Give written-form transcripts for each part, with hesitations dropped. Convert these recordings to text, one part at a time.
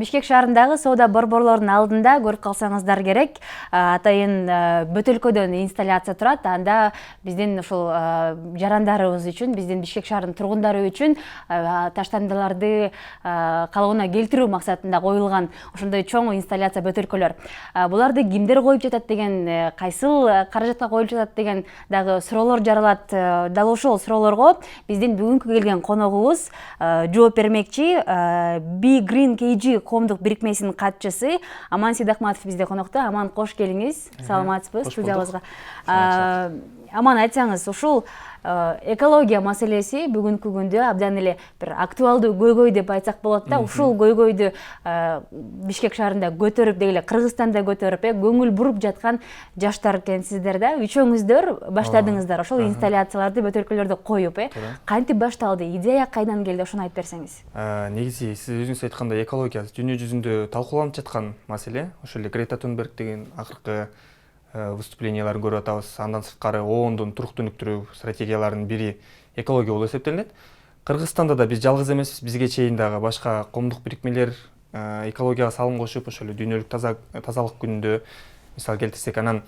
Бишкек шаарындагы соода борборлорунун алдында көрүп калсаңыздар керек. Атайын бөтөлкөдөн инсталляция турат. Анда биздин ушул жарандарыбыз үчүн, биздин Бишкек шаарынын тургундары үчүн таштандыларды калыбына келтирүү максатында коюлган ошондой чоң инсталляция бөтөлкөлөр. Буларды кимдер коюп жатат деген, кайсыл каражатка коюлуп жатат деген дагы суроолор жаралат. Дал ошол суроолорго биздин бүгүнкү келген коногубуз жооп бермекчи. Be Green KG коомдук бирикмесинин катчысы Аман Сейдахматов бизде конокто. Аман, кош келиңиз. Саламатсызбы студиябызга? Аман, айтсаңыз, ушул экология маселеси бүгүнкү күндө абдан эле бир актуалдуу көйгөй деп айтсак болот да. Ушул көйгөйдү Бишкек шаарында көтөрүп, деги Кыргызстанда көтөрүп, көңүл буруп жаткан жаштар экенсиздер да. Үчөөңүздөр баштадыңыздар ошол инсталляцияларды, бөтөлкөлөрдү коюп, кантип башталды? Идея кайдан келди? Ошону айтып берсеңиз. Негизи сиз өзүңүз айткандай экология дүйнө жүзүндө талкууланып жаткан маселе. Ошол эле Грета Тунберг деген акыркы выступленияларын көрүп атабыз. Андан сырткары ООНдун турук өнүктүрүү стратегияларынын бири экология болуп эсептелинет. Кыргызстанда да биз жалгыз эмеспиз. Бизге чейин дагы башка коомдук бирикмелер экологияга салым кошуп, ошол эле дүйнөлүк тазалык күнүндө мисал келтирсек, анан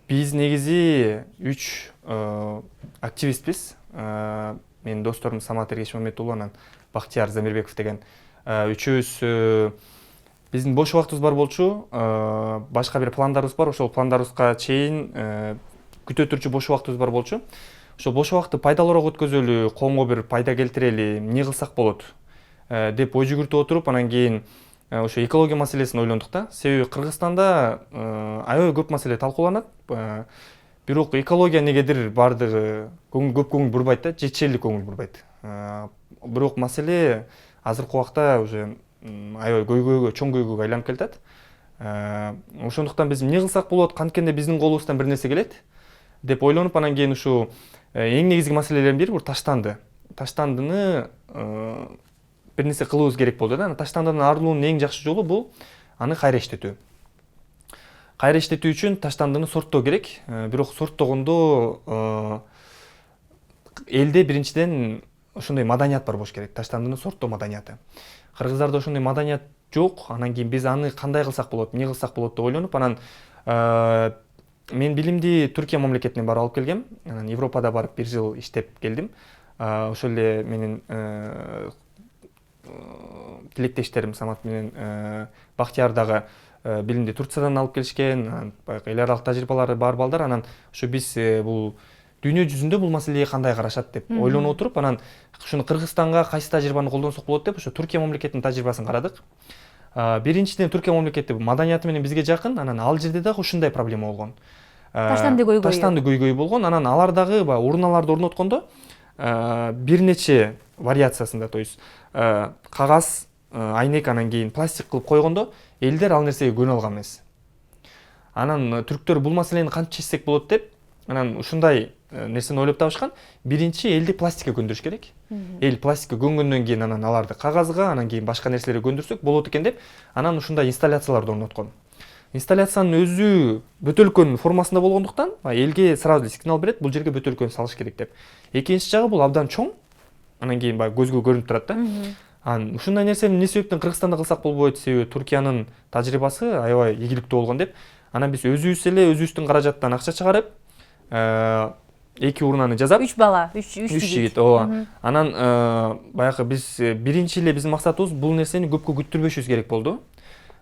биз негизи 3 активистпиз. Менин досторум Самат Эргешмамет уулу, анан Бактияр Замирбеков деген үчөөбүз биздин бош убактыбыз бар болчу, башка бир пландарыбыз бар. Ошол пландарыбызга чейин күтө турчу бош убактыбыз бар болчу. Ошол бош убакытты пайдалуураак өткөзөлү, коомго бир пайда келтирели, эмне кылсак болот деп ой жүгүртүп отуруп, анан кийин ошо экология маселесин ойлондук да. Себеби Кыргызстанда аябай көп маселе талкууланат. Бирок экология негедир бардыгы көп көңүл бурбайт да, жетишерлик көңүл бурбайт. Бирок маселе азыркы убакта уже аябай көйгөйгө, чоң көйгөйгө айланып келатат. Ошондуктан биз эмне кылсак болот, канткенде биздин колубуздан бир нерсе келет деп ойлонуп, анан кийин ушу эң негизги маселелердин бири бул таштанды. Таштандыны бир нерсе кылыбыз керек болду да. Таштандыдан арылуунун эң жакшы жолу бул аны кайра иштетүү. Кайра иштетүү үчүн таштандыны сорттоо керек. Бирок сорттогондо элде биринчиден ошондой маданият бар болуш керек. Таштандыны сорттоо маданияты. Кыргыздарда ошондой маданият жок. Анан кийин биз аны кандай кылсак болот, эмне кылсак болот деп ойлонуп, анан мен билимди Түркия мамлекетинен барып алып келгем. Анан Европада барып 1 жыл иштеп келдим. Ошол эле менин тилектештерим Самат менен Бактияр дагы билимди Турциядан алып келишкен, баягы эл аралык тажрыйбалары бар балдар. Анан ошо биз бул дүйнө жүзүндө бул маселеге кандай карашат деп ойлонуп отуруп, анан ушуну Кыргызстанга кайсы тажрыйбаны колдонсок болот деп ошо Түркия мамлекетинин тажрыйбасын карадык. Биринчиден Түркия мамлекети маданияты менен бизге жакын, анан ал жерде дагы ушундай проблема болгон. Таштанды көйгөй болгон. Анан алар дагы урналарды орноткондо бир нече вариациясында, то есть кагаз, айнек, анан кийин пластик кылып койгондо элдер ал нерсеге көнө алган эмес. Анан түрктөр бул маселени кантип чечсек болот деп, анан ушундай нерсени ойлоп табышкан. Биринчи элди пластикке көндүрүш керек. Эл пластикке көнгөндөн кийин анан аларды кагазга, анан кийин башка нерселерге көндүрсөк болот экен деп, анан ушундай инсталляцияларды орноткон. Инсталляциянын өзү бөтөлкөнүн формасында болгондуктан элге сразу сигнал берет, бул жерге бөтөлкөнү салыш керек деп. Экинчи жагы бул абдан чоң. Анан кийин көзгө көрүнүп турат да. Анан ушундай нерсени эмне себептен Кыргызстанда кылсак болбойт? Себеби Түркиянын тажрыйбасы аябай ийгиликтүү болгон деп. Анан биз өзүбүз эле өзүбүздүн каражаттан акча чыгарып, 2 урнаны жасап, 3 бала, 3 жигит. Ооба. Анан баягы биз биринчи эле биздин максатыбыз бул нерсени көпкө күттүрбөшүбүз керек болду.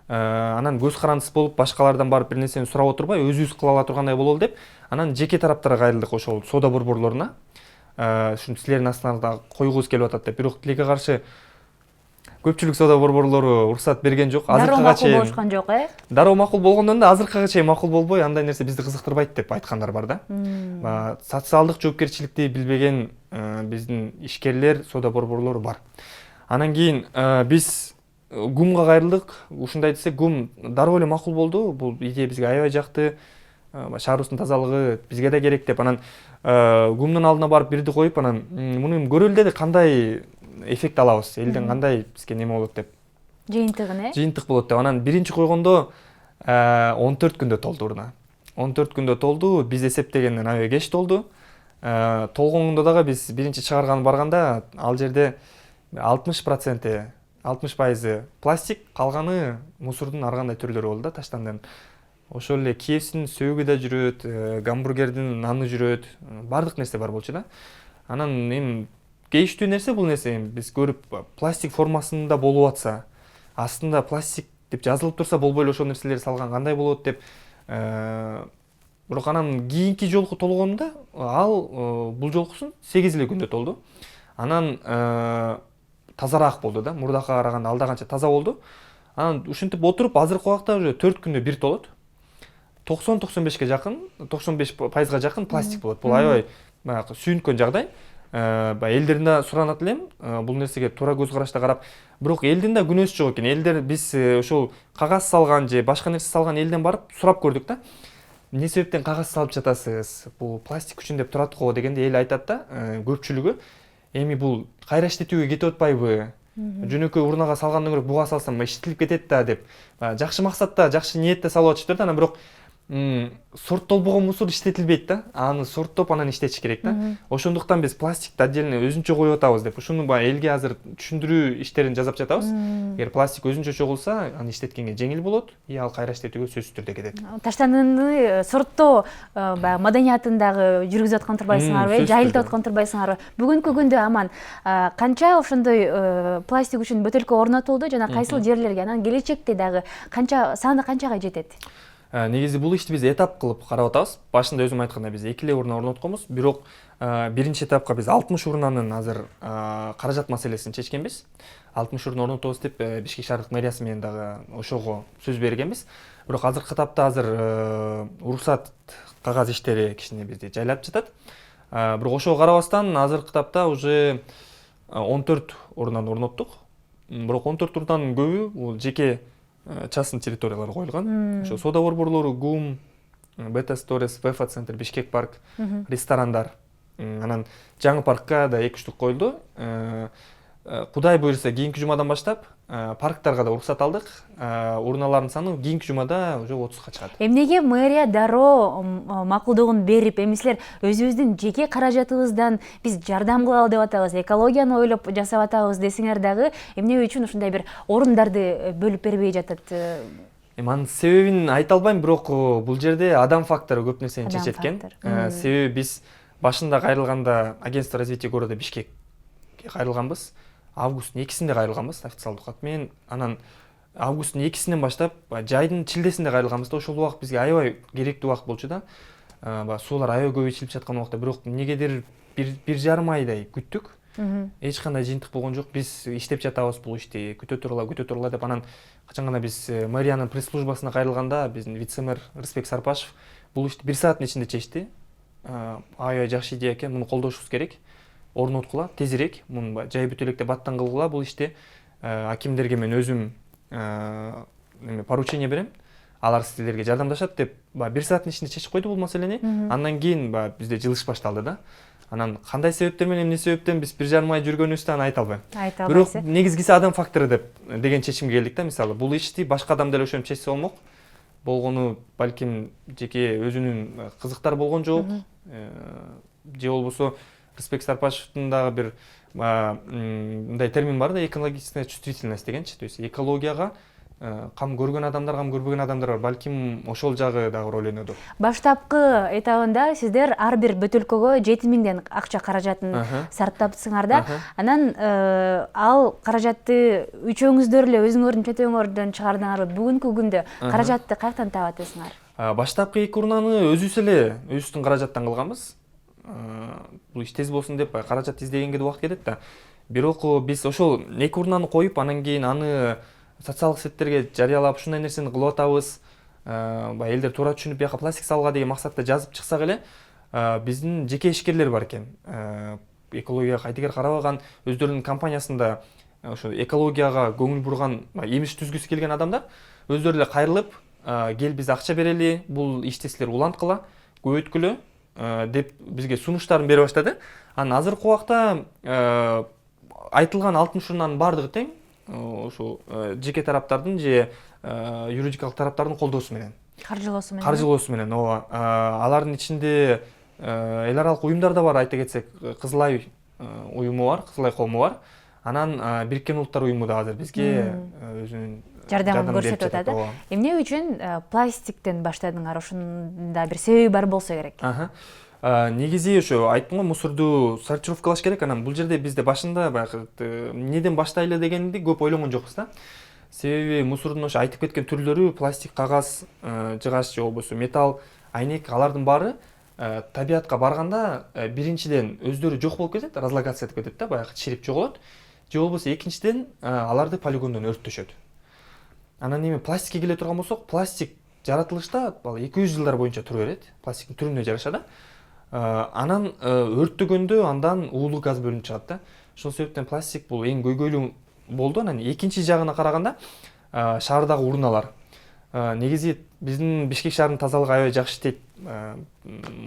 Анан көз карандысыз болуп, башкалардан барып бир нерсени сурап отурбай, өзүбүз кыла ала тургандай бололу деп, анан жеке тараптарга кайрылдык, ошол соода борборлоруна. Ушуну силердин астыңарда койгубуз келип атат деп. Бирок тилекке каршы көпчүлүк соода борборлору уруксат берген жок. Азыркыга чейин болушкан жок, Дароо макул болгондон да азыркыга чейин макул болбой, андай нерсе бизди кызыктырбайт деп айткандар бар да. Социалдык жоопкерчиликти билбеген биздин ишкерлер, соода борборлору бар. Анан кийин биз ГУМга кайрылдык. Ушундай десек, ГУМ дароо эле макул болду. Бул идея бизге аябай жакты. Шаарыбыздын тазалыгы бизге да керек деп, анан ГУМдун алдына барып бирди коюп, анан муну көрөлү деди, кандай эффект алабыз, элден кандай бизге неме болот деп. Жыйынтык болот деп. Анан биринчи койгондо 14 күндө толду урна. 14 күндө толду. Биз эсептегенден аябай кеч толду. Толгондо дагы биз биринчи чыгарган барганда ал жерде 60% 60% пластик, калганы мусордун ар кандай түрлөрү болду да таштандан. Ошол эле KFC'нин сөөгү да жүрөт, гамбургердин наны жүрөт, бардык нерсе бар болчу да. Анан эми кейиштүү нерсе бул нерсе биз көрүп пластик формасында болуп атса, астында пластик деп жазылып турса болбой эле ошол нерселерди салган кандай болот деп. Бирок анан кийинки жолку толгонумда ал бул жолкусун 8 эле күндө толду. Анан тазараак болду да, мурдакка караганда алда канча таза болду. Анан ушинтип отуруп азыркы убакта уже 4 күндө бир толот. 90-95ке жакын, 95%га жакын пластик болот. Бул аябай баягы сүйүнткөн жагдай. Элдерден да суранат элем, бул нерсеге туура көз карашта карап, бирок элдин да күнөөсү жок экен. Элдер биз ошол кагаз салган же башка нерсе салган элден барып сурап көрдүк да. Эмне себептен кагаз салып жатасыз? Бул пластик үчүн деп турат го дегенде эл айтат да, көпчүлүгү эми бул кайра иштетүүгө кетип атпайбы? Жөнөкөй урнага салгандан көрө буга салсам иштетилип кетет да деп. Жакшы максатта, жакшы ниетте салып атышты да, анан бирок сорттолбогон мусор иштетилбейт да. Аны сорттоп анан иштетиш керек да. Ошондуктан биз пластикти отдельно өзүнчө коюп атабыз деп. Ушуну элге азыр түшүндүрүү иштерин жасап жатабыз. Эгер пластик өзүнчө чогулса, аны иштеткенге жеңил болот, ал кайра иштетүүгө сөзсүз түрдө кетет. Таштанууну сорттоо баягы маданиятын дагы жүргүзүп аткан турбайсыңарбы, жайылтып аткан турбайсыңарбы? Бүгүнкү күндө аман канча ошондой пластик үчүн бөтөлкө орнотулду жана кайсыл жерлерге, анан келечекте дагы канча саны канчага жетет? Негизи бул ишти биз этап кылып карап атабыз. Башында өзүм айткандай биз 2 эле урна орнотконбуз, бирок биринчи этапка биз 60 урнанын азыр каражат маселесин чечкенбиз. 60 урна орнотобуз деп Бишкек шаардык мэриясы менен дагы ошого сөз бергенбиз. Бирок азыркы этапта уруксат кагаз иштери кичине бизди жайлап жатат. Бирок ошого карабастан азыркы этапта уже 14 урнаны орноттук. Бирок 14 урнанын көбү бул жеке частный территориялар коюлган. Ошо соода борборлору, ГУМ, Бета Сторис, ВФ центр, Бишкек парк, ресторандар. Анан жаңы паркка да 2 штук коюлду. Кудай буйрса кийинки жумадан баштап парктарга да уруксат алдык. Урналардын саны кийинки жумада уже 30га чыгат. Эмнеге мэрия дароо макулдугун берип, эми силер өзүбүздүн жеке каражатыбыздан биз жардам кылалы деп атабыз, экологияны ойлоп жасап атабыз десеңер дагы, эмне үчүн ушундай бир орундарды бөлүп бербей жатат? Анын себебин айта албайм, бирок бул жерде адам фактору көп нерсени чечет экен. Себеби биз башында кайрылганда агентство развития города Бишкекке кайрылганбыз. Августтун 2-синде кайрылганбыз официалдык кат менен. Анан августтун 2-синен баштап жайдын чилдесинде кайрылганбыз да. Ошол убакыт бизге аябай керектүү убакыт болчу да. Суулар аябай көп ичилип жаткан убакта, бирок эмнегедир 1,5 айдай күттүк. Эч кандай жыйынтык болгон жок. Биз иштеп жатабыз бул ишти, күтө тургула деп. Анан качан гана биз мэриянын пресс-службасына кайрылганда биздин вице-мэр Рысбек Сарпашев бул ишти 1 сааттын ичинде чечти. Аябай жакшы идея экен, муну колдошубуз керек. Орноткула тезирээк, муну жай бүтө электе баттан кылгыла бул ишти. Акимдерге мен өзүм поручение берем. Алар силерге жардамдашат деп 1 сааттын ичинде чечип койду бул маселени. Андан кийин бизде жылыш башталды да. Анан кандай себептер менен, эмне себептен биз 1,5 ай жүргөнүбүздү аны айта албайм. Бирок негизгиси адам фактору деген чечимге келдик да. Мисалы бул ишти башка адам деле ошентип чечсе болмок. Болгону балким жеке өзүнүн кызыктары болгон жок. Же болбосо Рысбек Сарпашевдин дагы бир мындай термин бар да, экологическая чувствительность дегенчи. То есть экологияга кам көргөн адамдар, кам көрбөгөн адамдар бар. Балким ошол жагы дагы роль өнөдү. Баштапкы этабында сиздер ар бир бөтөлкөгө 7000 акча каражатын сарптапсыңар да. Анан ал каражатты үчөөңүздөр эле өзүңөрдүн четөөңөрдөн чыгардыңарбы? Бүгүнкү күндө каражатты каяктан таап атасыңар? Баштапкы 2 урнаны өзүбүздүн каражаттан кылганбыз. Бул иш тез болсун деп каражат издегенге да убакыт кетет да. Бирок биз ошол 2 урнаны коюп, анан кийин аны социалдык сеттерге жарыялап, ушундай нерсени кылып атабыз. Элдер туура түшүнүп, бияка пластик салга деген максатта жазып чыксак эле, биздин жеке ишкерлер бар экен. Экологияга кайтыгер карабаган, өздөрүнүн компаниясында ошо экологияга көңүл бурган, имиш түзгүсү келген адамдар өздөрү эле кайрылып, кел биз акча берели, бул ишти силер уланткыла, көбөйткүлө деп бизге сунуштарын бере баштады. Анан азыркы убакта айтылган 60 урнанын бардыгы тең ошо жеке тараптардын же юридикалык тараптардын колдоосу менен, каржылоосу менен. Алардын ичинде эл аралык уюмдар да бар, айта кетсек, Кызылай уюму бар, Кызылай коому бар. Анан Бириккен Улуттар уюму да азыр бизге өзүнүн жардамын берип көрсөтүп жатат, атат. ооба. Эмне үчүн пластиктен баштадыңар? Ошондо бир себеби бар болсо керек. Негизи ошо айттым го, мусорду сортировкалаш керек. Анан бул жерде бизде башында баягы эмнеден баштайлы дегенди көп ойлонгон жокпуз да. Себеби мусордун ошо айтып кеткен түрлөрү пластик, кагаз, жыгач же болбосо металл, айнек, алардын баары табиятка барганда биринчиден өздөрү жок болуп кетет, разлагация этип кетет да, баягы чирип жоголот. Же болбосо экинчиден аларды полигондон өрттөшөт. Анан эми пластикке келе турган болсок, пластик жаратылышта 200 жылдар боюнча тура берет. Пластиктин түрүнө жараша да. Анан өрттөгөндө андан уулуу газ бөлүнүп чыгат да. Ошол себептен пластик бул эң көйгөйлүү болду. Анан экинчи жагына караганда шаардагы урналар. Негизи биздин Бишкек шаарынын тазалыгы аябай жакшы иштейт.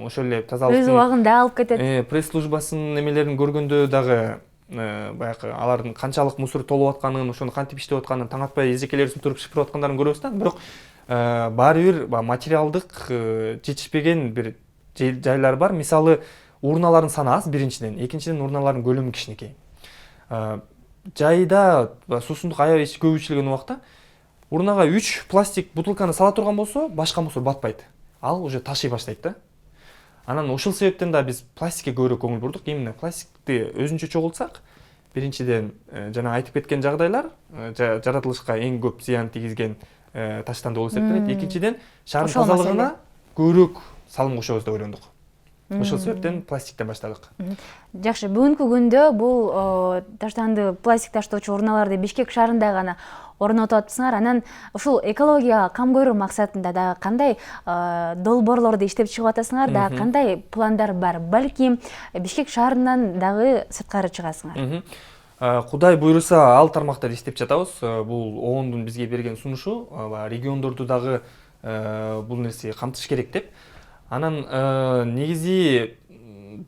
Ошол эле тазалыктын Өз убагында алып кетет. пресс службасынын эмелерин көргөндө дагы баягы алардын канчалык мусор толуп атканын, ошону кантип иштеп атканын таң атпай эжекелерибиздин туруп шыпырып аткандарын көрөбүз да. Бирок баары бир материалдык жетишпеген бир жайлар бар. Мисалы, урналардын саны аз биринчиден, экинчиден урналардын көлөмү кичинекей. Жайда суусундук аябай көп ичилген убакта урнага 3 пластик бутылканы сала турган болсо, башка мусор батпайт. Ал уже ташый баштайт да. Анан ошол себептен да биз пластикке көбүрөөк көңүл бурдук. Именно пластикти өзүнчө чогултсак, биринчиден жана айтып кеткен жагдайлар жаратылышка эң көп зыян тийгизген таштанды болуп эсептелет. Экинчиден шаардын тазалыгына көбүрөөк салым кошобуз деп ойлондук. Ошол себептен пластиктен баштадык. Жакшы, бүгүнкү күндө бул таштанды пластик таштоочу урналарды Бишкек шаарында гана орнотуп атпсыңар. Анан ушул экологияга кам көрүү максатында дагы кандай долбоорлорду иштеп чыгып атасыңар, дагы кандай пландар бар? Балким Бишкек шаарынан дагы сырткары чыгасыңар. Кудай буйруса, ал тармактарды иштеп жатабыз. Бул ООНдун бизге берген сунушу, региондорду дагы бул нерсе камтыш керек деп. Анан негизи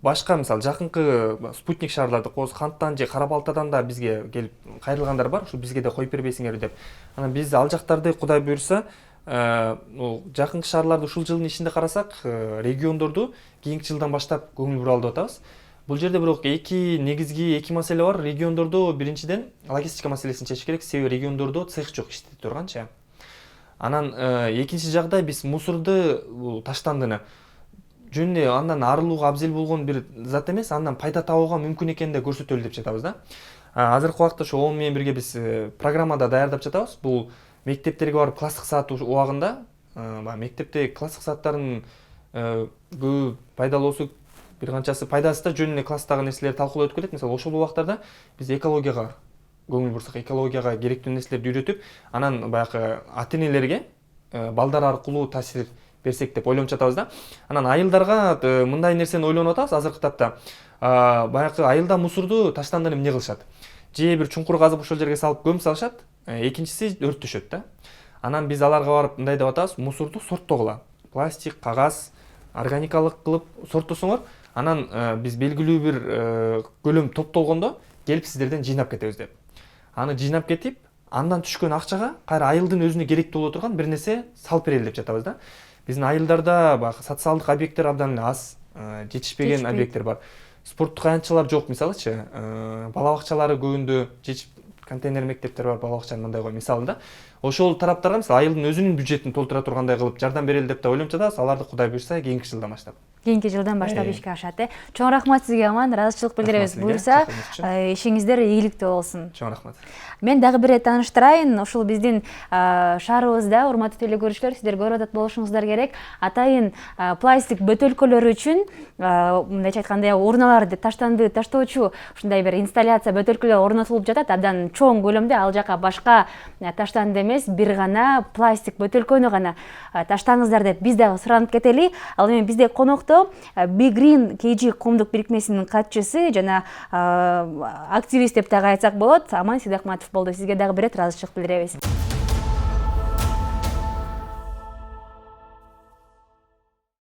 башка, мисалы, жакынкы спутник шаарларды коз Канттан же Кара Балтадан да бизге келип кайрылгандар бар. Ушу бизге да коюп бербейсиңер деп. Анан биз ал жактарды Кудай буйруса, жакынкы шаарларды ушул жылдын ичинде карасак, региондорду кийинки жылдан баштап көңүл бура алып атабыз. Бул жерде бирок эки маселе бар. Региондордо биринчиден логистика маселесин чечиш керек. Себеби региондордо цех жок иштете турганча. Анан экинчи жагда биз мусорду, таштандыны жөн эле андан арылууга абзел болгон бир зат эмес, андан пайда табууга мүмкүн экенин да көрсөтөлү деп жатабыз да. Азыркы убакта ошо ООН менен бирге биз программада даярдап жатабыз. Бул мектептерге барып класстык саат убагында, мектепте класстык сааттардын көбү пайдалуусу, бир канчасы пайдасы да жөн эле класстагы нерселерди талкуулап өтүп кетет. Мисалы, ошол убактарда биз экологияга көңүл бурсак, экологияга керектүү нерселерди үйрөтүп, анан баягы ата-энелерге балдар аркылуу таасир берсек деп ойлонуп жатабыз да. Анан айылдарга мындай нерсени ойлонуп атабыз азыркы тапта. Баягы айылда мусорду таштандыны эмне кылышат? Же бир чуңкур казып ошол жерге салып көмүп салышат, экинчиси өрттөшөт да. Анан биз аларга барып мындай деп атабыз: мусорду сорттогула. Пластик, кагаз, органикалык кылып сорттосоңор, анан биз белгилүү бир көлөм топтолгондо келип сиздерден жыйнап кетебиз деп. Аны жыйнап кетип, андан түшкөн акчага кайра айылдын өзүнө керектүү боло турган бир нерсе салып берели деп жатабыз да. Биздин айылдарда баягы социалдык объекттер абдан эле аз, жетишпеген объекттер бар. Спорттук аянтчалар жок, мисалычы, бала бакчалары көбүндө контейнер мектептер бар, бала бакчанын мындай кой мисалы да. Ошол тараптарга мисалы айылдын өзүнүн бюджетин толтура тургандай кылып жардам берели деп да ойлонуп жатабыз. Аларды Кудай буйруса кийинки жылдан баштап. Кийинки жылдан баштап ишке ашат. Чоң рахмат сизге, Аман. Ыраазычылык билдиребиз. Буйруса ишиңиздер ийгиликтүү болсун. Чоң рахмат. Мен дагы бир тааныштырайын. Ушул биздин шаарыбызда, урматтуу телекөрүүчүлөр, сиздер көрүп атат болушуңуздар керек. Атайын пластик бөтөлкөлөр үчүн, мындайча айтканда, урналарды таштанды таштоочу ушундай бир инсталляция бөтөлкөлөр орнотулуп жатат. Абдан чоң көлөмдө. Ал жака башка таштанды эмес, бир гана пластик бөтөлкөнү гана таштаңыздар деп биз дагы суранып кетели. Ал эми бизде конокто Big Green KG коомдук бирикмесинин катчысы жана активист деп дагы айтсак болот, Аман Сидахматов болду. Сизге дагы бир ыраазычылык билдиребиз.